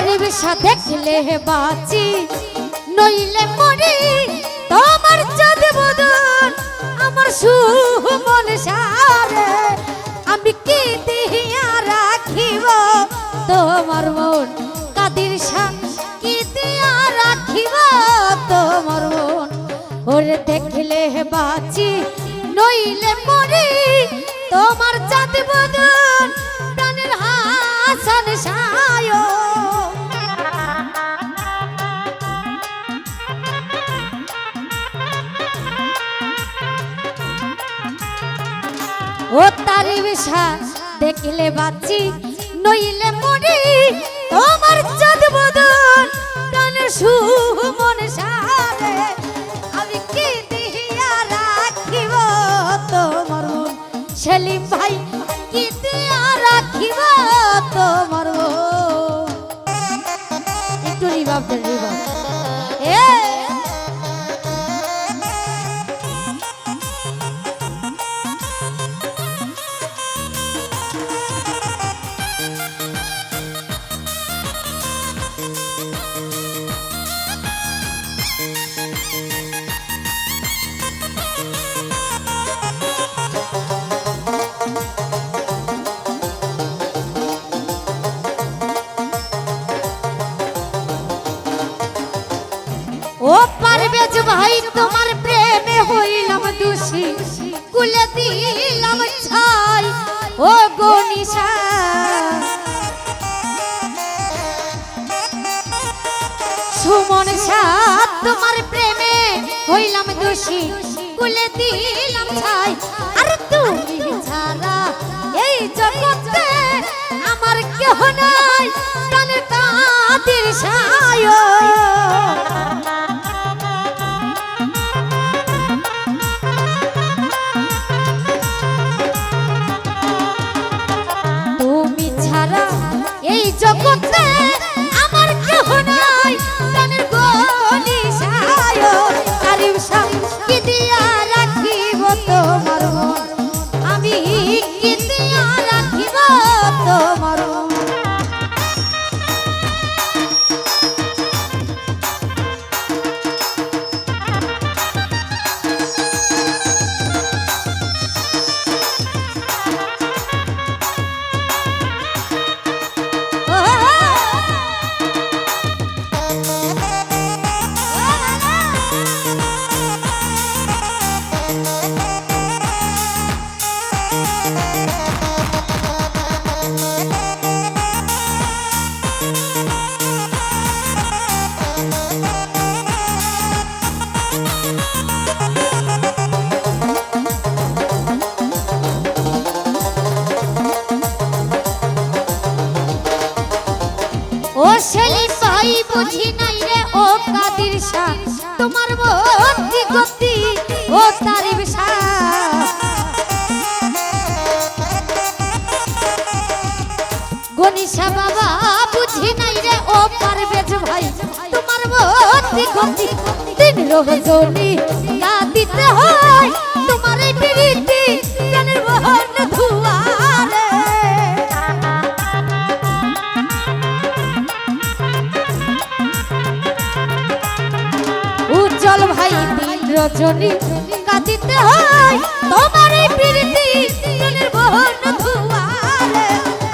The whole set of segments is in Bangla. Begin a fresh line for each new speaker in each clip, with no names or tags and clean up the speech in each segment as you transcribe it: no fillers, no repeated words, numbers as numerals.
তারিবসা দেখলে বাঁচি নইলে মরি তোমার যদি বদন আমার সুমন সারে আমি কি দিয়া রাখিব তোমার মন কাদির শান কি দিয়া রাখিব তোমার মন ওরে দেখলে বাঁচি নইলে মরি তোমার যদি বদন প্রাণের হাসান সায় ও তারিবসা দেখলে বাঁচি নইলে মরি তোমার যদি বদন প্রাণের সুমন সারে আমি কি দিয়া রাখিব তোমার মন সেলিম ভাই কি দিয়া রাখিব তোমার মন একটু রিভাব দেন রিভাব ও পারবেজ ভাই তোমার প্রেমে হইলাম দোষী কুলে দিলাম ছাই ও গনিশা সুমন সাথ তোমার প্রেমে হইলাম দোষী কুলে দিলাম ছাই আর তুমি ছাড়া এই জগতে আমার কেহ নাই প্রাণের কাদির সায় এই জগতে আমার কেহ নাই প্রাণের গনিশায় তারিবসা কি দিয়া রাখিব তোমার মন আমি কি দিয়া রাখিব তোমার মন ও সেলিম ভাই বুঝি নাই রে ও কাদির শাহ তোমার মতি গতি ও তারিবসা গনিশা বাবা বুঝি নাই রে ও পারবেজ ভাই তোমার মতি গতি দিন রজনী কাঁদিতে হয় তোমার এই প্রীতি প্রাণের বহন ধুয়ারে উজ্জ্বল ভাই দিন রজনী কাঁদিতে হয় তোমার এই প্রীতি প্রাণের বহন ধুয়ারে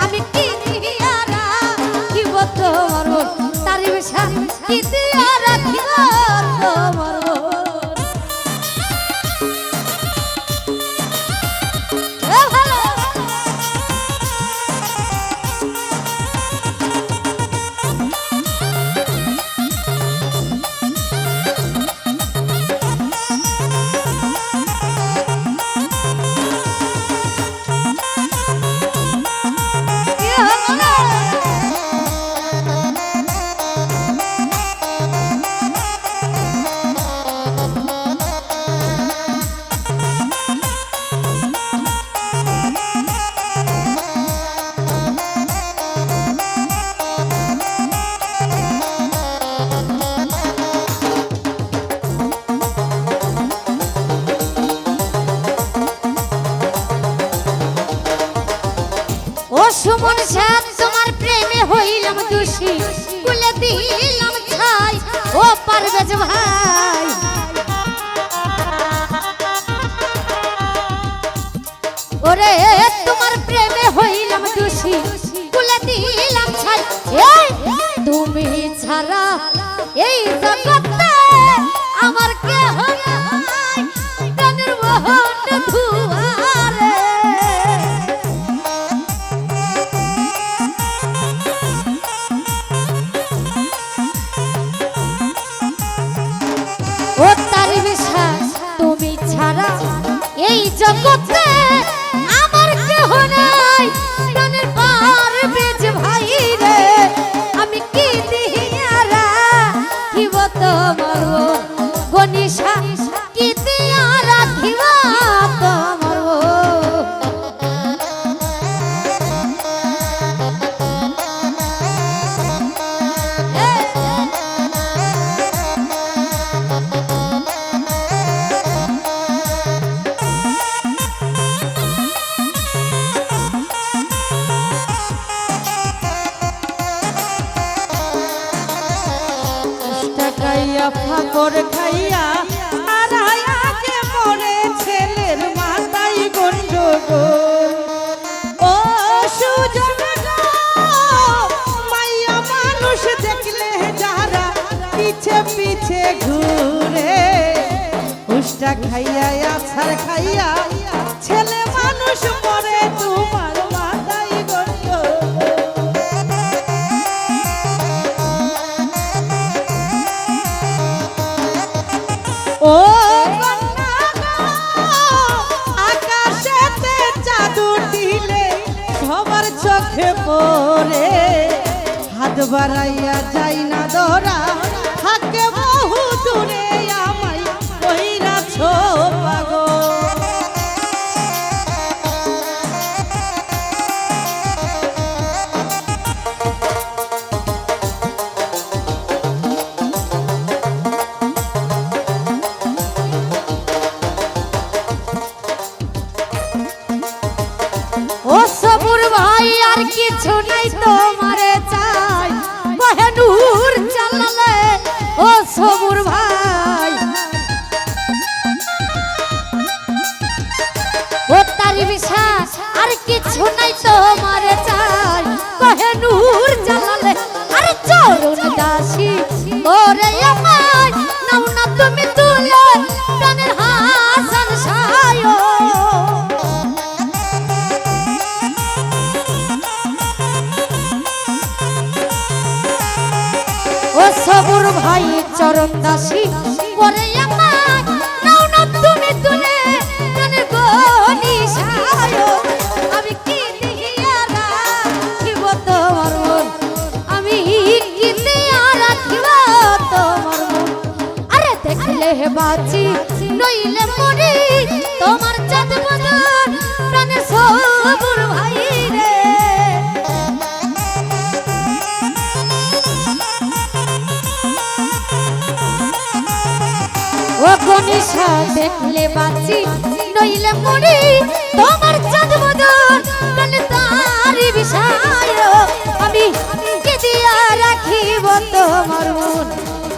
আমি কি দিয়া রাখিব তোমার মন তারিবসা কি দিয়া রাখিব তোমার সুমন সাথ তোমার প্রেমে হইলাম দোষী কুলে দিলাম ছাই ও পারভেজ ভাই ওরে তোমার প্রেমে হইলাম দোষী কুলে দিলাম ছাই তুমি ছাড়া এই জগতে আমার কেহ নাই প্রাণের বন্ধু আরে ও তার বিশ্বাস তুমি ছাড়া এই জগতে আমার কেহ নাই প্রাণের পারভেজ ভাই রে আমি কি দিয়ারা কিব তোমার গনিশা কি দিয়ারা কিব তোমার
ফাকর খাইয়া আর আয়াকে মরে ছেলের মাথায় গন্ডগোল ও সুজন মাইয়া মানুষ দেখলে যারা পিছে পিছে ঘুরে উষ্টা খাইয়া আছার খাইয়া ছেলে মানুষ মরে তোমার মাথায় গন্ডগোল ও আকাশেতে জাদু দিলে সবার চোখে পড়ে হাত বাড়াইয়া যাই না ধরা থাকে বহু দূরে আমায় কইরাছ পাগল
ও সবুর ভাই আর কিছু নাই তোমারে চাই বহেনুর চালালে ও সবুর ভাই ও তার বিশ্বাস আর কিছু নাই তোমারে চাই বহেনুর চালালে আরে চরণ দাসী ওরে আমায় নাও না তুমি তুলে প্রাণের হাসান সায়ো ও সবুর ভাই চরণ দাসী করে আমায় নাও না তুমি তুলে প্রাণের গনিশায় আমি কি দিয়া রাখিব তোমার মন আমি কি দিয়া রাখিব তোমার মন আরে দেখলে বাঁচি নইলে মরি তোমার চাঁদ বদন প্রাণের সবুর ভাই রে ও গনিশা দেখলে বাঁচি নইলে মরি তোমার চাঁদ বদন প্রাণে তারি বিষয় আমি কি দিয়া রাখিব তোমার মন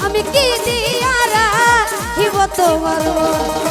আমি কি দিয়া রাখিব তোমার মন